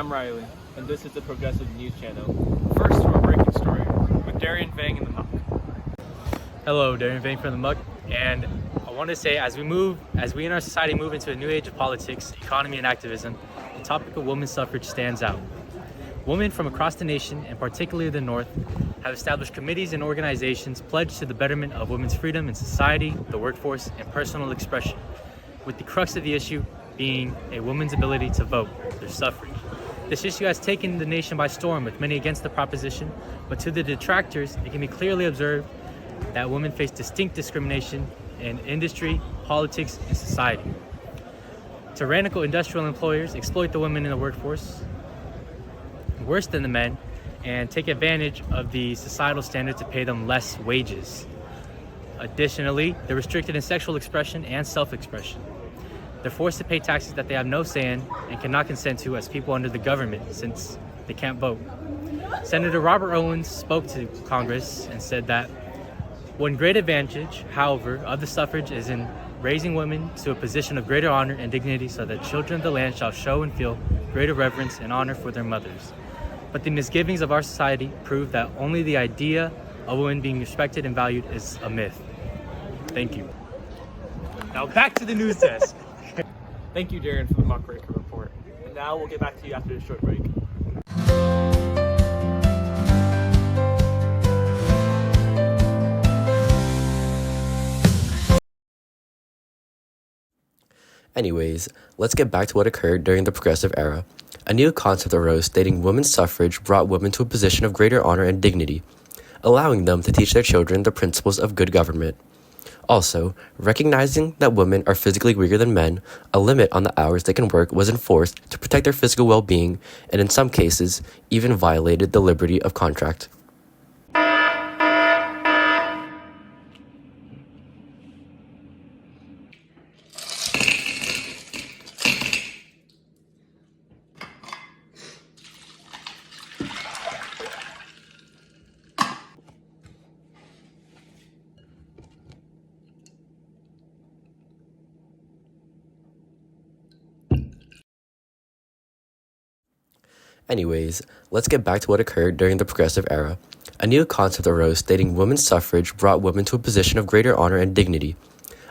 I'm Riley, and this is the Progressive News Channel. First, to our breaking story with Darian Vang in the Muck. Hello, Darian Vang from the Muck, and I want to say as we in our society move into a new age of politics, economy, and activism, the topic of women's suffrage stands out. Women from across the nation, and particularly the North, have established committees and organizations pledged to the betterment of women's freedom in society, the workforce, and personal expression, with the crux of the issue being a woman's ability to vote, their suffrage. This issue has taken the nation by storm, with many against the proposition, but to the detractors, it can be clearly observed that women face distinct discrimination in industry, politics, and society. Tyrannical industrial employers exploit the women in the workforce worse than the men and take advantage of the societal standard to pay them less wages. Additionally, they're restricted in sexual expression and self-expression. They're forced to pay taxes that they have no say in and cannot consent to as people under the government, since they can't vote. Senator Robert Owens spoke to Congress and said that one great advantage, however, of the suffrage is in raising women to a position of greater honor and dignity so that children of the land shall show and feel greater reverence and honor for their mothers. But the misgivings of our society prove that only the idea of women being respected and valued is a myth. Thank you. Now back to the news desk. Thank you, Darian, for the Muckraker report. And now we'll get back to you after this short break. Anyways, let's get back to what occurred during the Progressive Era. A new concept arose stating women's suffrage brought women to a position of greater honor and dignity, allowing them to teach their children the principles of good government. Also, recognizing that women are physically weaker than men, a limit on the hours they can work was enforced to protect their physical well-being, and in some cases, even violated the liberty of contract. Anyways, let's get back to what occurred during the Progressive Era. A new concept arose stating women's suffrage brought women to a position of greater honor and dignity,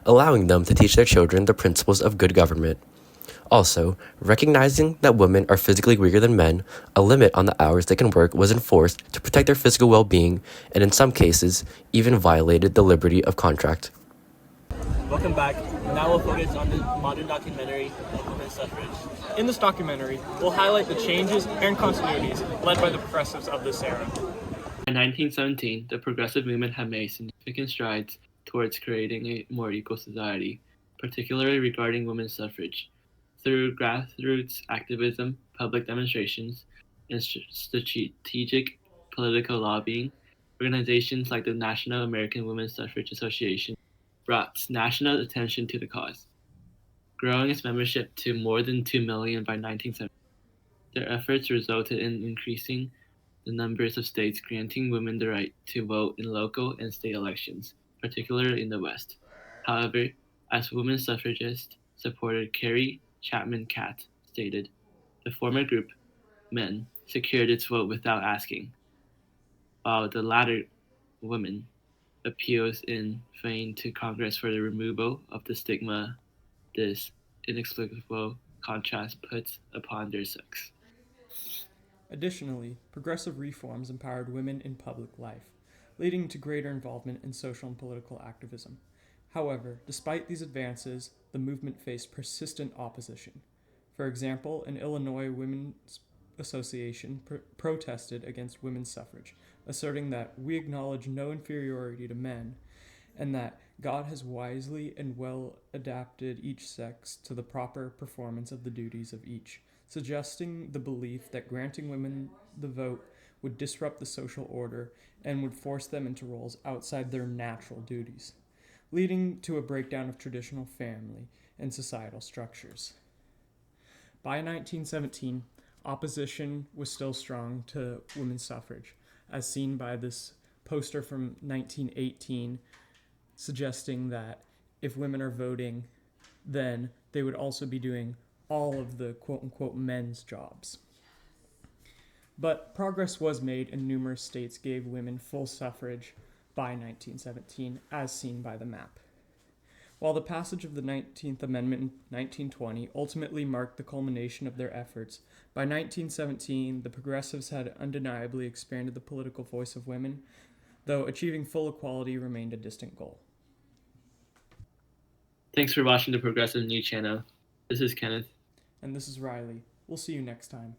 allowing them to teach their children the principles of good government. Also, recognizing that women are physically weaker than men, a limit on the hours they can work was enforced to protect their physical well-being, and in some cases, even violated the liberty of contract. Welcome back. Now we'll focus on the modern documentary of women's suffrage. In this documentary, we'll highlight the changes and continuities led by the progressives of this era. By 1917, the progressive movement had made significant strides towards creating a more equal society, particularly regarding women's suffrage. Through grassroots activism, public demonstrations, and strategic political lobbying, organizations like the National American Women's Suffrage Association brought national attention to the cause, growing its membership to more than 2 million by 1970. Their efforts resulted in increasing the numbers of states granting women the right to vote in local and state elections, particularly in the West. However, as women suffragist supporter Carrie Chapman Catt stated, the former group, men, secured its vote without asking, while the latter, women, appeals in vain to Congress for the removal of the stigma this inexplicable contrast puts upon their sex. Additionally, progressive reforms empowered women in public life, leading to greater involvement in social and political activism. However, despite these advances, the movement faced persistent opposition. For example, in Illinois, Women's Association protested against women's suffrage, asserting that we acknowledge no inferiority to men, and that God has wisely and well adapted each sex to the proper performance of the duties of each, suggesting the belief that granting women the vote would disrupt the social order and would force them into roles outside their natural duties, leading to a breakdown of traditional family and societal structures. By 1917, opposition was still strong to women's suffrage, as seen by this poster from 1918 suggesting that if women are voting, then they would also be doing all of the quote-unquote men's jobs. But progress was made, and numerous states gave women full suffrage by 1917, as seen by the map. While the passage of the 19th Amendment in 1920 ultimately marked the culmination of their efforts, by 1917 the progressives had undeniably expanded the political voice of women, though achieving full equality remained a distant goal. Thanks for watching the Progressive News channel. This is Kenneth. And this is Riley. We'll see you next time.